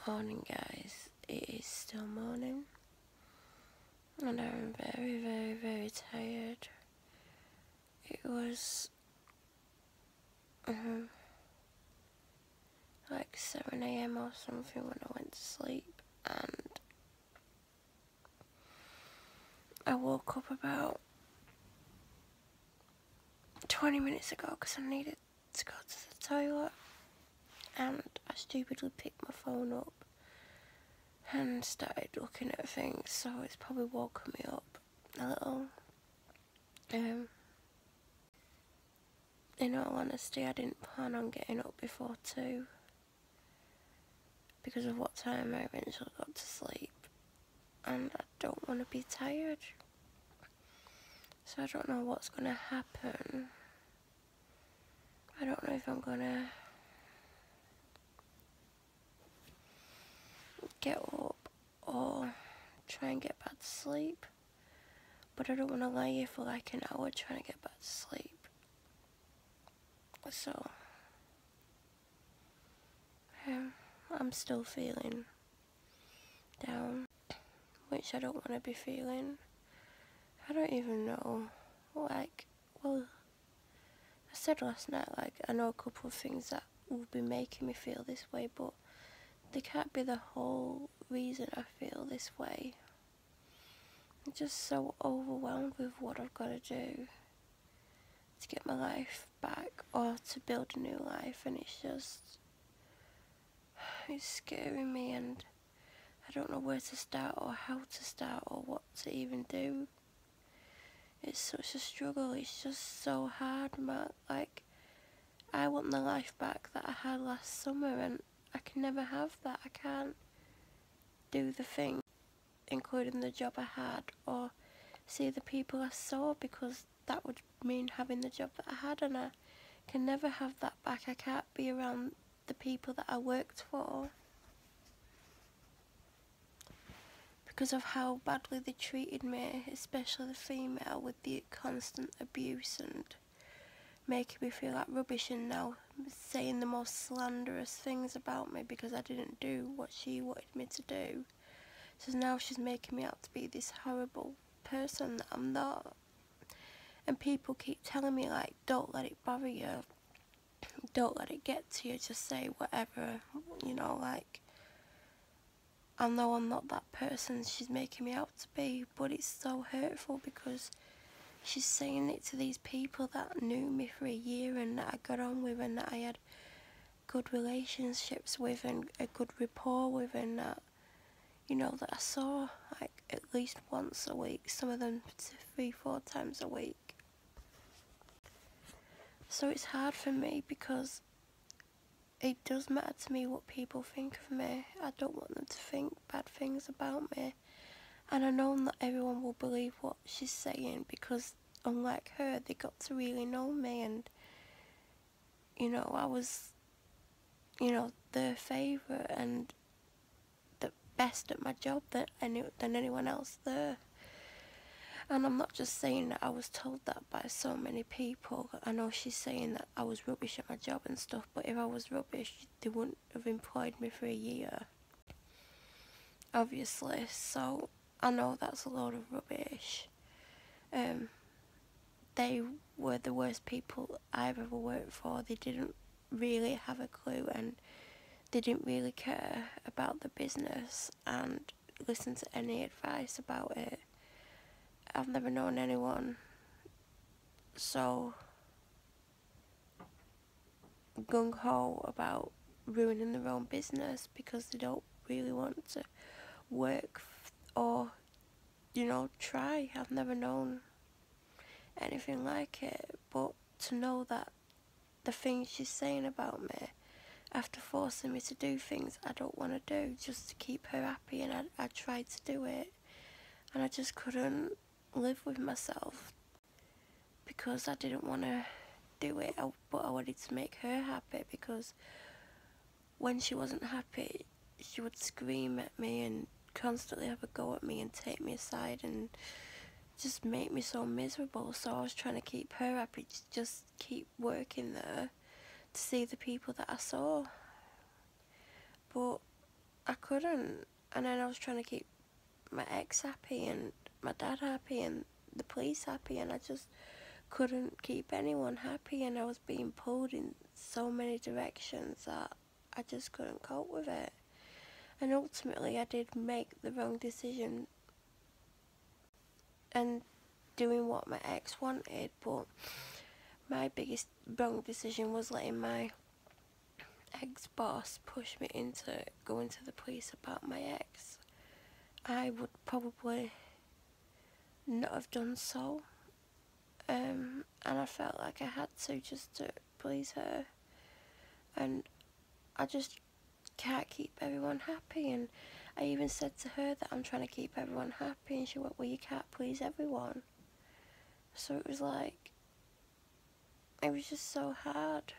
Morning, guys. It is still morning, and I'm very, very, very tired. It was like 7 a.m. or something when I went to sleep, and I woke up about 20 minutes ago because I needed to go to the toilet, and I stupidly picked my phone up and started looking at things, so it's probably woken me up a little. In all honesty, I didn't plan on getting up before 2 because of what time I eventually got to sleep, and I don't want to be tired, so I don't know what's going to happen. I don't know if I'm going to get up or try and get back to sleep, but I don't want to lie here for like an hour trying to get back to sleep. So I'm still feeling down, which I don't want to be feeling. I don't even know, I said last night, I know a couple of things that will be making me feel this way, but they can't be the whole reason I feel this way. I'm just so overwhelmed with what I've got to do to get my life back or to build a new life, and it's scaring me, and I don't know where to start or how to start or what to even do. It's such a struggle, it's just so hard, I want the life back that I had last summer, and I can never have that. I can't do the thing, including the job I had, or see the people I saw, because that would mean having the job that I had, and I can never have that back. I can't be around the people that I worked for because of how badly they treated me, especially the female, with the constant abuse and making me feel like rubbish, and now saying the most slanderous things about me because I didn't do what she wanted me to do. So now she's making me out to be this horrible person that I'm not. And people keep telling me, don't let it bother you, don't let it get to you, just say whatever, I know I'm not that person she's making me out to be, but it's so hurtful because she's saying it to these people that knew me for a year and that I got on with and that I had good relationships with and a good rapport with, and that, that I saw at least once a week, some of them 3-4 times a week. So it's hard for me because it does matter to me what people think of me. I don't want them to think bad things about me, and I know not everyone will believe what she's saying because unlike her, they got to really know me, and I was their favourite and the best at my job than anyone else there. And I'm not just saying that I was told that by so many people. I know she's saying that I was rubbish at my job and stuff, but if I was rubbish, they wouldn't have employed me for a year, obviously. So I know that's a load of rubbish. They were the worst people I've ever worked for. They didn't really have a clue, and they didn't really care about the business and listen to any advice about it. I've never known anyone so gung-ho about ruining their own business because they don't really want to work or, try. I've never known anything like it, but to know that the things she's saying about me after forcing me to do things I don't want to do just to keep her happy, and I tried to do it and I just couldn't live with myself because I didn't want to do it, but I wanted to make her happy, because when she wasn't happy she would scream at me and constantly have a go at me and take me aside and just make me so miserable. So I was trying to keep her happy, just keep working there to see the people that I saw, but I couldn't. And then I was trying to keep my ex happy and my dad happy and the police happy, and I just couldn't keep anyone happy, and I was being pulled in so many directions that I just couldn't cope with it. And ultimately I did make the wrong decision and doing what my ex wanted, but my biggest wrong decision was letting my ex-boss push me into going to the police about my ex. I would probably not have done so, and I felt like I had to, just to please her, and I just can't keep everyone happy. And I even said to her that I'm trying to keep everyone happy, and she went, well, you can't please everyone. So it was like, it was just so hard.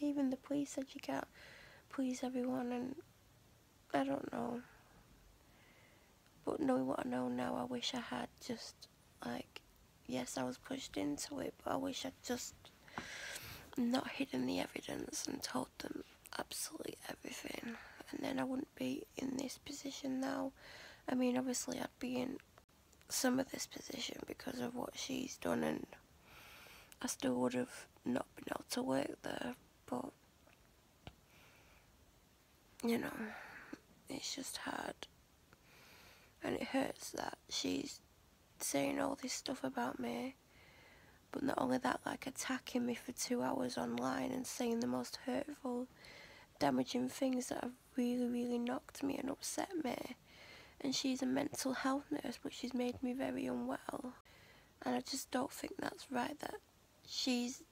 Even the police said you can't please everyone, and I don't know. But knowing what I know now, I wish I had just, like, yes, I was pushed into it, but I wish I'd just not hidden the evidence and told them absolutely everything. And then I wouldn't be in this position now. I mean, obviously I'd be in some of this position because of what she's done, and I still would have not been able to work there, but, you know, it's just hard. And it hurts that she's saying all this stuff about me, but not only that, like attacking me for 2 hours online and saying the most hurtful, damaging things that have really, really knocked me and upset me. And she's a mental health nurse, but she's made me very unwell. And I just don't think that's right that she's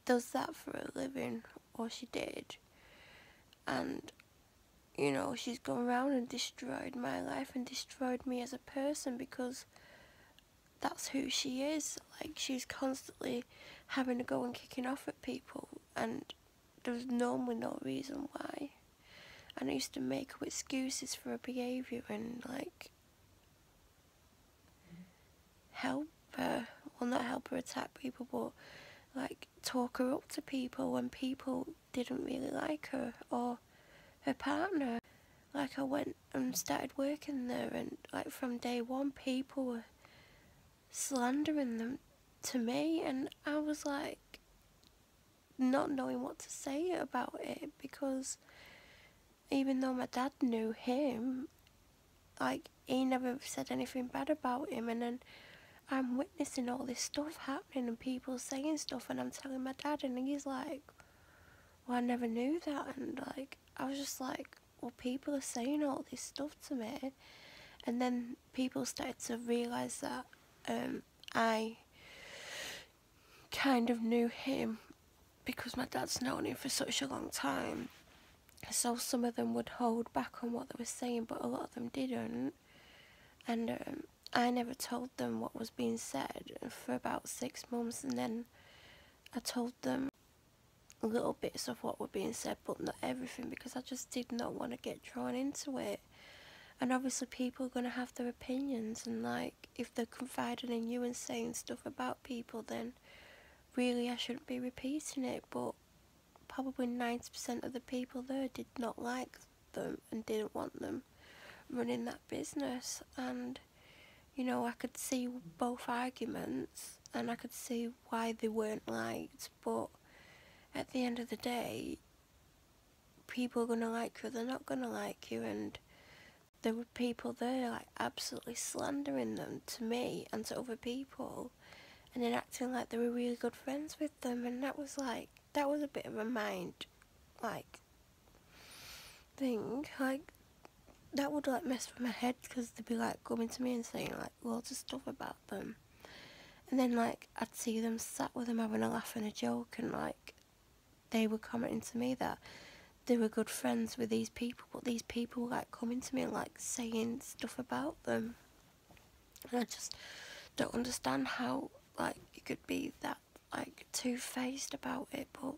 does that for a living, or she did. And, you know, she's gone around and destroyed my life and destroyed me as a person, because that's who she is. Like, she's constantly having to go and kicking off at people, and there's normally no reason why. And I used to make up excuses for her behaviour and, like, help her, well, not help her attack people, but, like, talk her up to people when people didn't really like her or her partner. Like, I went and started working there, and, like, from day one, people were slandering them to me, and I was, like, not knowing what to say about it, because even though my dad knew him, like, he never said anything bad about him. And then I'm witnessing all this stuff happening and people saying stuff, and I'm telling my dad, and he's like, well, I never knew that. And, like, I was just like, well, people are saying all this stuff to me. And then people started to realise that I kind of knew him because my dad's known him for such a long time. So some of them would hold back on what they were saying, but a lot of them didn't. And I never told them what was being said for about 6 months, and then I told them little bits of what were being said, but not everything, because I just did not want to get drawn into it. And obviously people are going to have their opinions, and, like, if they're confiding in you and saying stuff about people, then really I shouldn't be repeating it. But probably 90% of the people there did not like them and didn't want them running that business. And, you know, I could see both arguments and I could see why they weren't liked, but at the end of the day, people are going to like you or they're not going to like you. And there were people there, like, absolutely slandering them to me and to other people, and then acting like they were really good friends with them. And that was, like, that was a bit of a mind, like, thing. Like, that would, like, mess with my head, because they'd be, like, coming to me and saying, like, loads of stuff about them. And then, like, I'd see them sat with them having a laugh and a joke, and, like, they were commenting to me that they were good friends with these people, but these people were, like, coming to me and, like, saying stuff about them. And I just don't understand how, like, you could be that, like, two-faced about it, but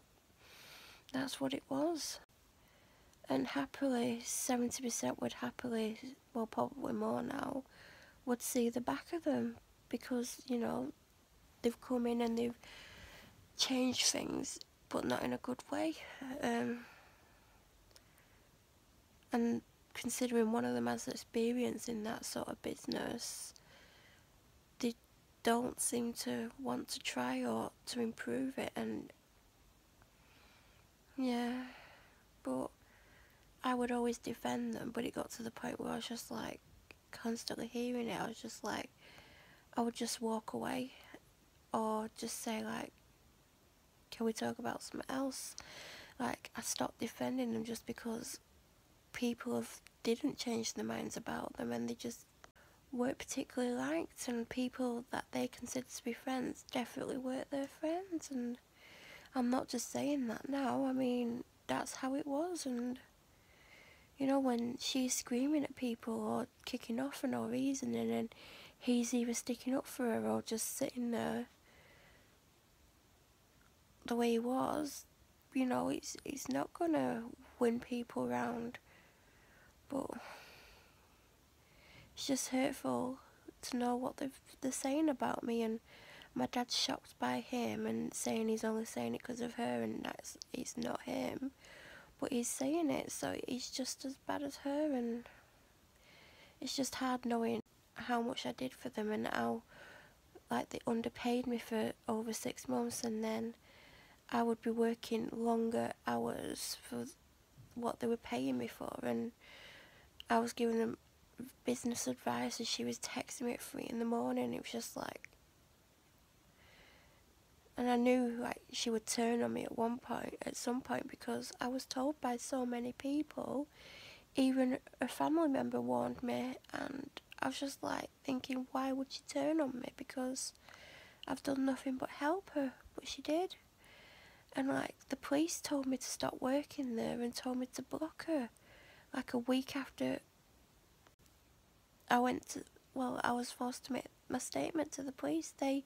that's what it was. And happily, 70% would happily, well, probably more now, would see the back of them, because, you know, they've come in and they've changed things, but not in a good way. And considering one of them has experience in that sort of business, they don't seem to want to try or to improve it. And yeah, but I would always defend them, but it got to the point where I was just like constantly hearing it. I was just like, I would just walk away or just say like, can we talk about something else? Like, I stopped defending them just because didn't change their minds about them, and they just weren't particularly liked, and people that they considered to be friends definitely weren't their friends. And I'm not just saying that now, I mean, that's how it was. And when she's screaming at people or kicking off for no reason, and then he's either sticking up for her or just sitting there the way he was, it's not gonna win people round. But it's just hurtful to know what they're saying about me, and my dad's shocked by him and saying he's only saying it because of her, and it's not him, but he's saying it, so he's just as bad as her. And it's just hard knowing how much I did for them and how like they underpaid me for over 6 months, and then I would be working longer hours for what they were paying me for, and I was giving them business advice and she was texting me at 3 in the morning. It was just like, and I knew like she would turn on me at some point, because I was told by so many people, even a family member warned me, and I was just like thinking, why would she turn on me? Because I've done nothing but help her, but she did. And like the police told me to stop working there and told me to block her. Like a week after I was forced to make my statement to the police. They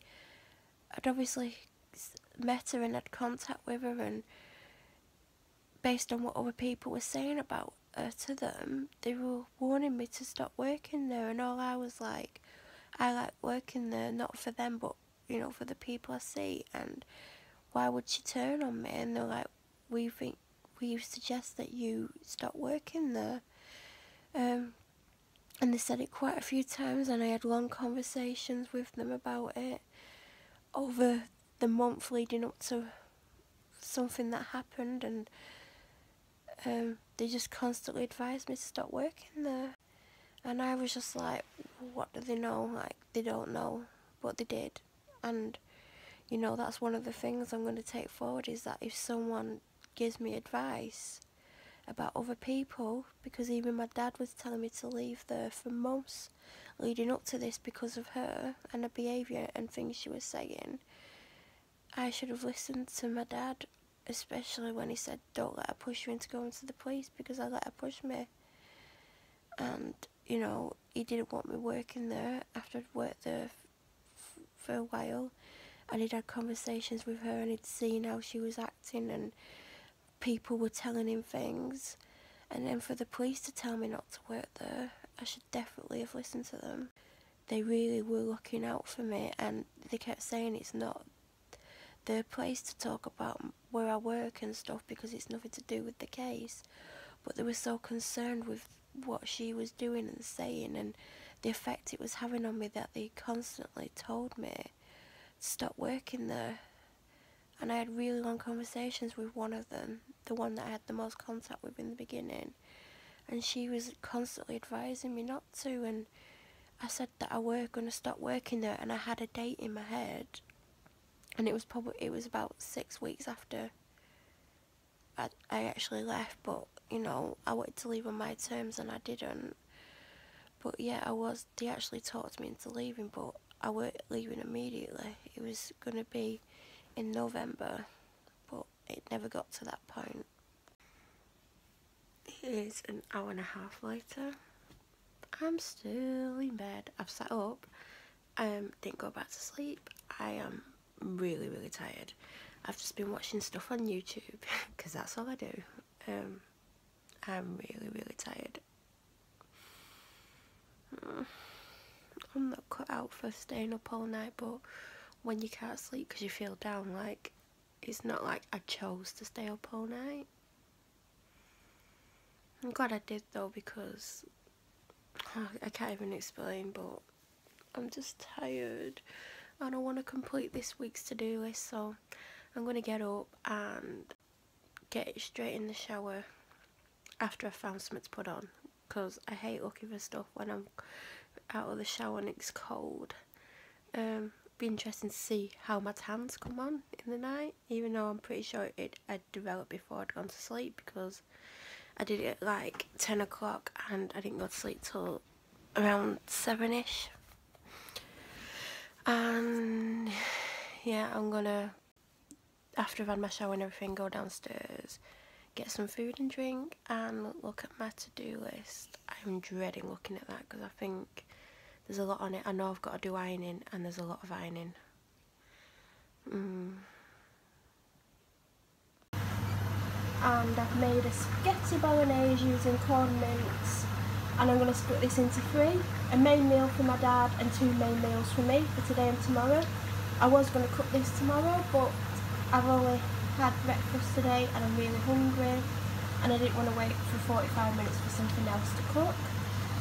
had obviously met her and had contact with her, and based on what other people were saying about her to them, they were warning me to stop working there. And all I was like, I like working there, not for them, but for the people I see. And why would she turn on me? And they're like, we suggest that you stop working there. And they said it quite a few times, and I had long conversations with them about it over the month leading up to something that happened. And they just constantly advised me to stop working there. And I was just like, what do they know? Like, they don't know, but they did. And that's one of the things I'm going to take forward, is that if someone gives me advice about other people, because even my dad was telling me to leave there for months leading up to this because of her and her behaviour and things she was saying, I should have listened to my dad, especially when he said don't let her push you into going to the police, because I let her push me. And he didn't want me working there after I'd worked there for a while, and he'd had conversations with her and he'd seen how she was acting, and people were telling him things. And then for the police to tell me not to work there, I should definitely have listened to them. They really were looking out for me, and they kept saying it's not their place to talk about where I work and stuff because it's nothing to do with the case. But they were so concerned with what she was doing and saying and the effect it was having on me that they constantly told me to stop working there. And I had really long conversations with one of them, the one that I had the most contact with in the beginning, and she was constantly advising me not to. And I said that I were going to stop working there, and I had a date in my head, and it was about 6 weeks after I actually left. But I wanted to leave on my terms and I didn't. But yeah, they actually talked me into leaving, but I weren't leaving immediately. It was going to be in November, but it never got to that point. It is an hour and a half later. I'm still in bed. I've sat up, didn't go back to sleep. I am really, really tired. I've just been watching stuff on YouTube, because that's all I do. I'm really, really tired. I'm not cut out for staying up all night, but when you can't sleep because you feel down, like, it's not like I chose to stay up all night. I'm glad I did though, because I can't even explain, but I'm just tired and I want to complete this week's to-do list, so I'm going to get up and get straight in the shower after I've found something to put on, because I hate looking for stuff when I'm out of the shower and it's cold. Be interesting to see how my tans come on in the night, even though I'm pretty sure I'd developed before I'd gone to sleep, because I did it at like 10 o'clock and I didn't go to sleep till around 7ish. And yeah, I'm gonna, after I've had my shower and everything, go downstairs, get some food and drink and look at my to-do list. I'm dreading looking at that because I think there's a lot on it. I know I've got to do ironing and there's a lot of ironing. And I've made a spaghetti bolognese using corn mince, and I'm going to split this into 3. A main meal for my dad and 2 main meals for me for today and tomorrow. I was going to cook this tomorrow, but I've only had breakfast today and I'm really hungry, and I didn't want to wait for 45 minutes for something else to cook.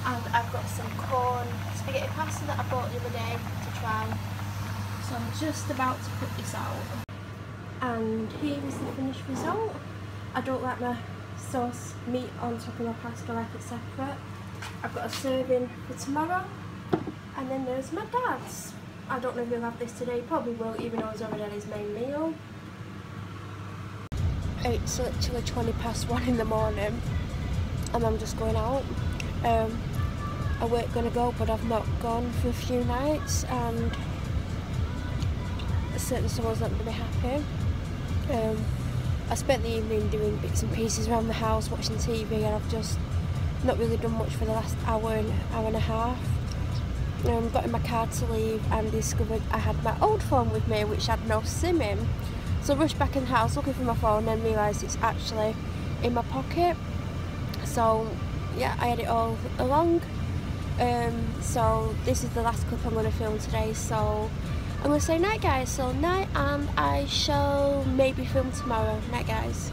And I've got some corn spaghetti pasta that I bought the other day to try, so I'm just about to put this out. And here is the finished result. I don't like my sauce meat on top of my pasta, I like it separate. I've got a serving for tomorrow, and then there's my dad's. I don't know if he'll have this today, he probably will, even though he's already had his main meal. It's literally 1:20 in the morning and I'm just going out. I weren't going to go, but I've not gone for a few nights, and certainly someone's not going to be happy. I spent the evening doing bits and pieces around the house, watching TV, and I've just not really done much for the last hour and a half. Got in my car to leave and discovered I had my old phone with me, which had no SIM in. So I rushed back in the house looking for my phone and realised it's actually in my pocket. So yeah, I had it all along. So this is the last clip I'm going to film today, so I'm going to say night guys, so night, and I shall maybe film tomorrow. Night guys.